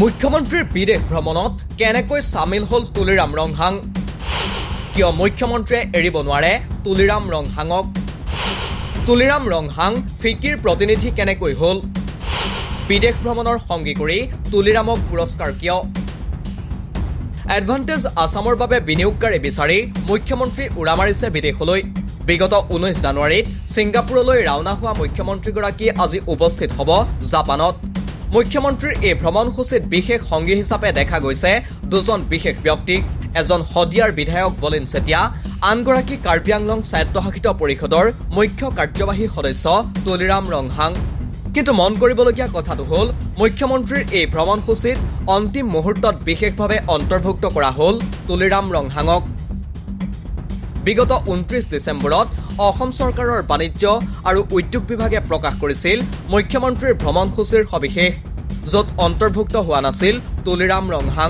মুখ্যমন্ত্ৰীৰ বিদেশ ভ্ৰমণত কেনেকৈ সামিল হ'ল তুলিৰাম ৰংহাং কিয় মুখ্যমন্ত্ৰীয়ে এৰিব নোৱাৰে তুলিৰাম ৰংহাঙক তুলিৰাম ৰংহাং ফিকিৰ প্ৰতিনিধি কেনেকৈ হ'ল বিদেশ ভ্ৰমণৰ সংগী কৰি তুলিৰামক পুৰস্কাৰ কিয় এডভান্টেজ আসামৰ বাবে বিনিয়োগকাৰী বিচাৰি মুখ্যমন্ত্ৰী উৰা মাৰিছে বিদেশলৈ বিগত 19 জানুৱাৰীত ছিংগাপুৰলৈ ৰাওনা হোৱা মুখ্যমন্ত্ৰীগৰাকী আজি উপস্থিত হ'ব জাপানত মুখ্যমন্ত্ৰীৰ এই ভ্ৰমণসূচীত বিশেষ সংগী হিচাপে দেখা গৈছে দুজন বিশেষ ব্যক্তিক এজন হদিয়াৰ বিধায়ক বলিন চেতিয়া আনগৰাকী কাৰ্বি আংলং স্বায়ত্তশাসিত পৰিষদৰ মুখ্য কাৰ্যবাহী সদস্য তুলিৰাম ৰংহাং কিন্তু মন কৰিবলগীয়া কথাটো হ'ল মুখ্যমন্ত্ৰীৰ এই ভ্ৰমণসূচীত অন্তিম মুহূৰ্তত বিশেষভাৱে অন্তৰ্ভুক্ত কৰা হ'ল তুলিৰাম ৰংহাঙক বিগত 29 ডিচেম্বৰত অসম চৰকাৰৰ বাণিজ্য আৰু উদ্যোগ বিভাগে প্ৰকাশ কৰিছিল মুখ্যমন্ত্ৰীৰ ভ্ৰমণসূচীৰ সবিশেষ য'ত অন্তৰ্ভুক্ত হোৱা নাছিল তুলিৰাম ৰংহাং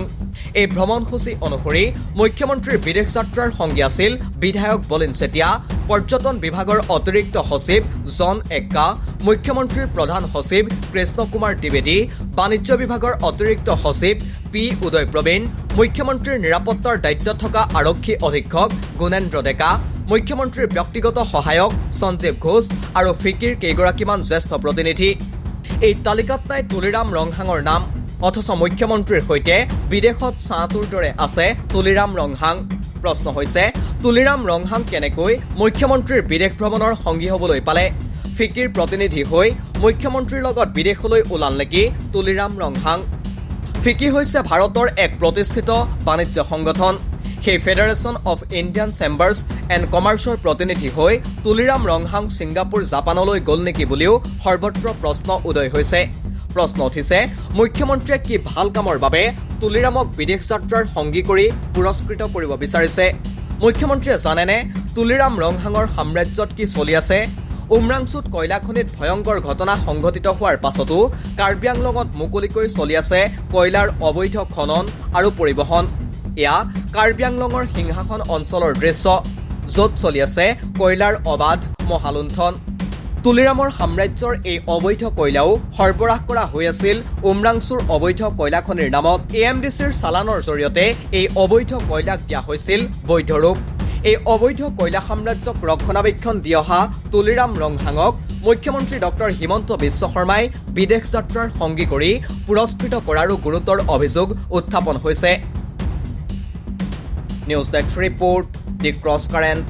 এই ভ্ৰমণসূচী অনুসৰি মুখ্যমন্ত্ৰীৰ বিদেশ যাত্ৰাৰ সংগী আছিল বিধায়ক বলিন চেতিয়া পৰ্যটন বিভাগৰ অতিৰিক্ত সচিব জন এক্কা মুখ্যমন্ত্ৰীৰ প্ৰধান সচিব কৃষ্ণ কুমাৰ দ্বিবেদী বাণিজ্য বিভাগৰ অতিৰিক্ত সচিব পি উদয় প্ৰবীণ মুখ্যমন্ত্ৰীৰ নিৰাপত্তাৰ দায়িত্বত থকা আৰক্ষী অধীক্ষক গুণেন্দ্ৰ ডেকা মুখ্যমন্ত্ৰীৰ ব্যক্তিগত সহায়ক সঞ্জীৱ ঘোষ আৰু ফিকিৰ কেইগৰাকীমান জ্যেষ্ঠ প্ৰতিনিধি এই তালিকাত নাই তুলিৰাম ৰংহাঙৰ নাম অথচ মুখ্যমন্ত্ৰীৰ সৈতে বিদেশত ছাঁটোৰ দৰে আছে তুলিৰাম ৰংহাং প্ৰশ্ন হৈছে তুলিৰাম ৰংহাং কেনেকৈ মুখ্যমন্ত্ৰীৰ বিদেশ ভ্ৰমণৰ সংগী হ'বলৈ পালে ফিকিৰ প্ৰতিনিধি হৈ মুখ্যমন্ত্ৰীৰ লগত বিদেশলৈ ওলাল নেকি তুলিৰাম ৰংহাং ফিকি হৈছে ভাৰতৰ এক প্ৰতিষ্ঠিত বাণিজ্য সংগঠন সেই federation of Indian chambers and কমাৰ্চৰ প্ৰতিনিধি হৈ তুলিৰাম ৰংহাং ছিংগাপুৰ জাপানলৈ গ'ল নেকি বুলিও সৰ্বত্ৰ প্ৰশ্ন উদয় হৈছে প্ৰশ্ন উঠিছে মুখ্যমন্ত্ৰীয়ে কি ভাল কামৰ বাবে তুলিৰামক বিদেশ যাত্ৰাৰ সংগী কৰি পুৰস্কৃত কৰিব বিচাৰিছে মুখ্যমন্ত্ৰীয়ে জানেনে তুলিৰাম ৰংহাঙৰ সাম্ৰাজ্যত কি চলি আছে উমৰাংচুত কয়লা খনিত ভয়ংকৰ ঘটনা সংঘটিত হোৱাৰ পাছতো কাৰ্বি আংলঙত মুকলিকৈ চলি আছে কয়লাৰ অবৈধ খনন আৰু পৰিবহণ এয়া কাৰ্বি আংলঙৰ সিংহাসন অঞ্চলৰ দৃশ্য য'ত চলি আছে কয়লাৰ অবাধ মহালুণ্ঠন তুলিৰামৰ সাম্ৰাজ্যৰ এই অবৈধ কয়লাও সৰবৰাহ কৰা হৈ আছিল উমৰাংচুৰ অবৈধ কয়লা খনিৰ নামত AMDCৰ চালানৰ জৰিয়তে এই অবৈধ কয়লাক দিয়া হৈছিল বৈধ ৰূপ এই অবৈধ কয়লা সাম্ৰাজ্যক ৰক্ষণাবেক্ষণ দি অহা তুলিৰাম ৰংহাঙক মুখ্যমন্ত্ৰী ডক্টৰ হিমন্ত বিশ্ব শৰ্মাই বিদেশ যাত্ৰাৰ সংগী কৰি পুৰস্কৃত কৰাৰো গুৰুতৰ অভিযোগ উত্থাপন হৈছে নিউজ ডেস্ক ৰিপোৰ্ট দি ক্ৰছ কাৰেণ্ট